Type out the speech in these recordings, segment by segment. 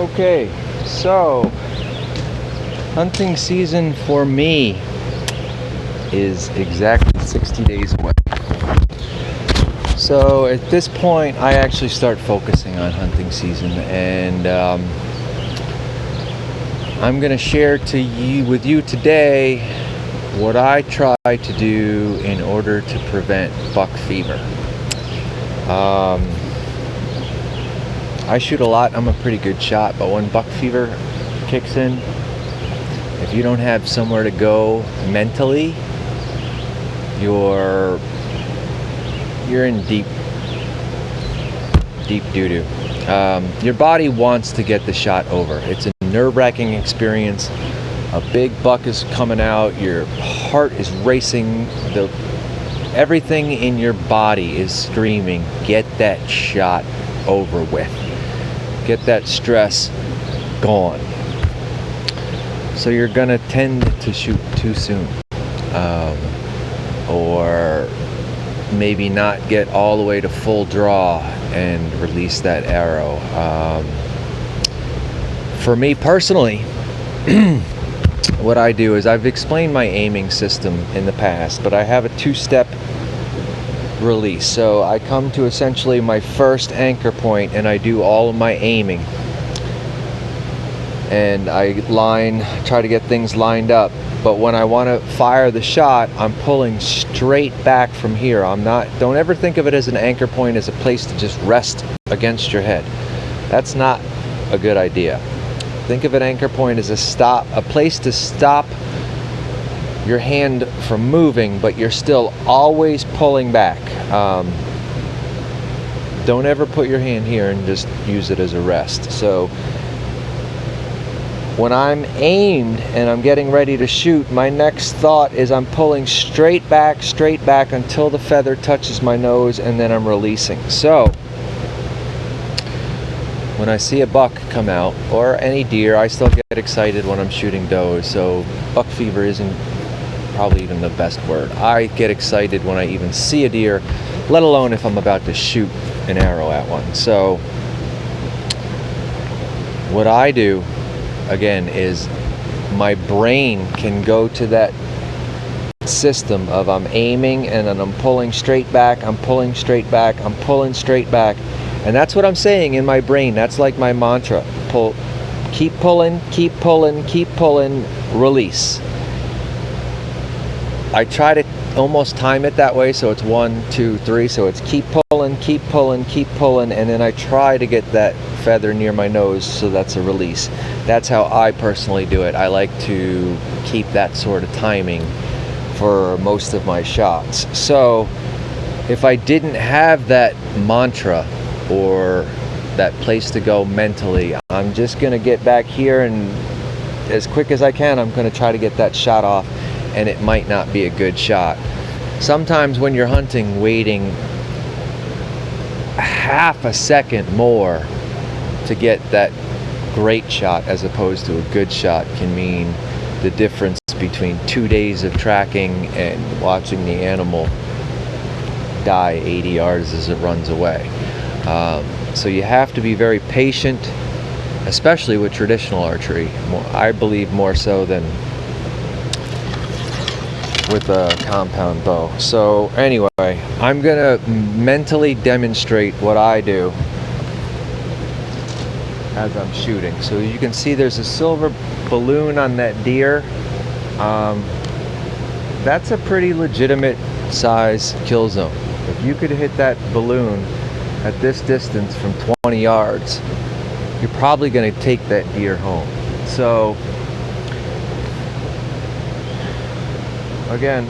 Okay, so hunting season for me is exactly 60 days away. So at this point, I actually start focusing on hunting season, and I'm going to share with you today what I try to do in order to prevent buck fever. I shoot a lot. I'm a pretty good shot, but when buck fever kicks in, if you don't have somewhere to go mentally, you're in deep doo-doo. Your body wants to get the shot over. It's a nerve-wracking experience. A big buck is coming out. Your heart is racing. Everything in your body is screaming, get that shot over with. Get that stress gone. So you're gonna tend to shoot too soon, or maybe not get all the way to full draw and release that arrow. For me personally, what I do is, I've explained my aiming system in the past, but I have a two-step release. So I come to essentially my first anchor point and I do all of my aiming, and I try to get things lined up. But when I want to fire the shot, I'm pulling straight back from here. Don't ever think of it as an anchor point as a place to just rest against your head. That's not a good idea. Think of an anchor point as a place to stop your hand from moving, but you're still always pulling back. Don't ever put your hand here and just use it as a rest. So when I'm aimed and I'm getting ready to shoot, my next thought is I'm pulling straight back until the feather touches my nose, and then I'm releasing. So when I see a buck come out, or any deer, I still get excited when I'm shooting does. So buck fever isn't probably even the best word. I get excited when I even see a deer, let alone if I'm about to shoot an arrow at one. So what I do, again, is my brain can go to that system of I'm aiming and then I'm pulling straight back, I'm pulling straight back, I'm pulling straight back. And that's what I'm saying in my brain. That's like my mantra. Keep pulling, keep pulling, keep pulling, release. I try to almost time it that way, so it's 1, 2, 3. So it's keep pulling, keep pulling, keep pulling, and then I try to get that feather near my nose, so that's a release. That's how I personally do it. I like to keep that sort of timing for most of my shots. So if I didn't have that mantra or that place to go mentally, I'm just gonna get back here, and as quick as I can, I'm gonna try to get that shot off, and it might not be a good shot. Sometimes when you're hunting, waiting half a second more to get that great shot as opposed to a good shot can mean the difference between 2 days of tracking and watching the animal die 80 yards as it runs away. So you have to be very patient, especially with traditional archery. I believe more so than with a compound bow. So anyway, I'm gonna mentally demonstrate what I do as I'm shooting. So you can see there's a silver balloon on that deer. That's a pretty legitimate size kill zone. If you could hit that balloon at this distance from 20 yards, you're probably going to take that deer home. So again,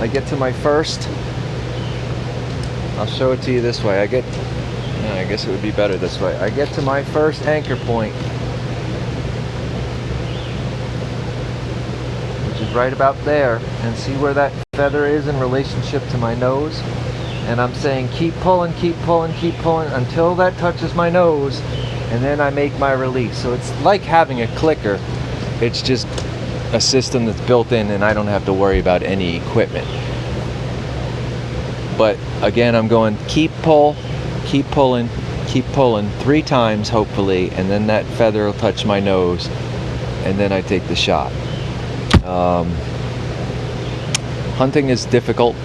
I get to my first, I'll show it to you this way. I guess it would be better this way. I get to my first anchor point, which is right about there, and see where that feather is in relationship to my nose. And I'm saying keep pulling, keep pulling, keep pulling until that touches my nose, and then I make my release. So it's like having a clicker. It's just a system that's built in, and I don't have to worry about any equipment. But again, I'm going keep pull, keep pulling, keep pulling 3 times hopefully, and then that feather will touch my nose, and then I take the shot. Hunting is difficult.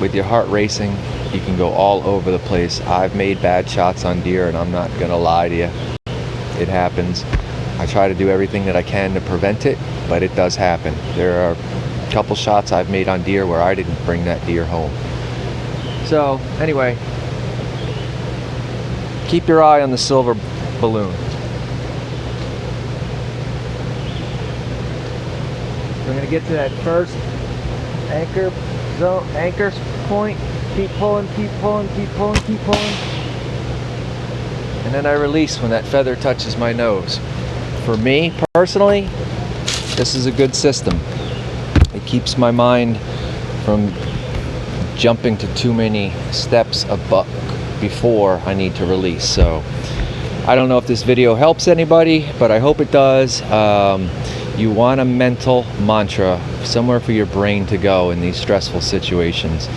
With your heart racing, you can go all over the place. I've made bad shots on deer, and I'm not gonna lie to you. It happens. I try to do everything that I can to prevent it, but it does happen. There are a couple shots I've made on deer where I didn't bring that deer home. So anyway, keep your eye on the silver balloon. We're gonna get to that first anchor zone, anchor point. Keep pulling, keep pulling, keep pulling, keep pulling. And then I release when that feather touches my nose. For me, personally, this is a good system. It keeps my mind from jumping to too many steps before I need to release. So, I don't know if this video helps anybody, but I hope it does. You want a mental mantra, somewhere for your brain to go in these stressful situations,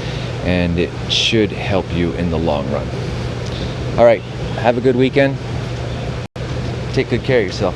and it should help you in the long run. All right, have a good weekend. Take good care of yourself.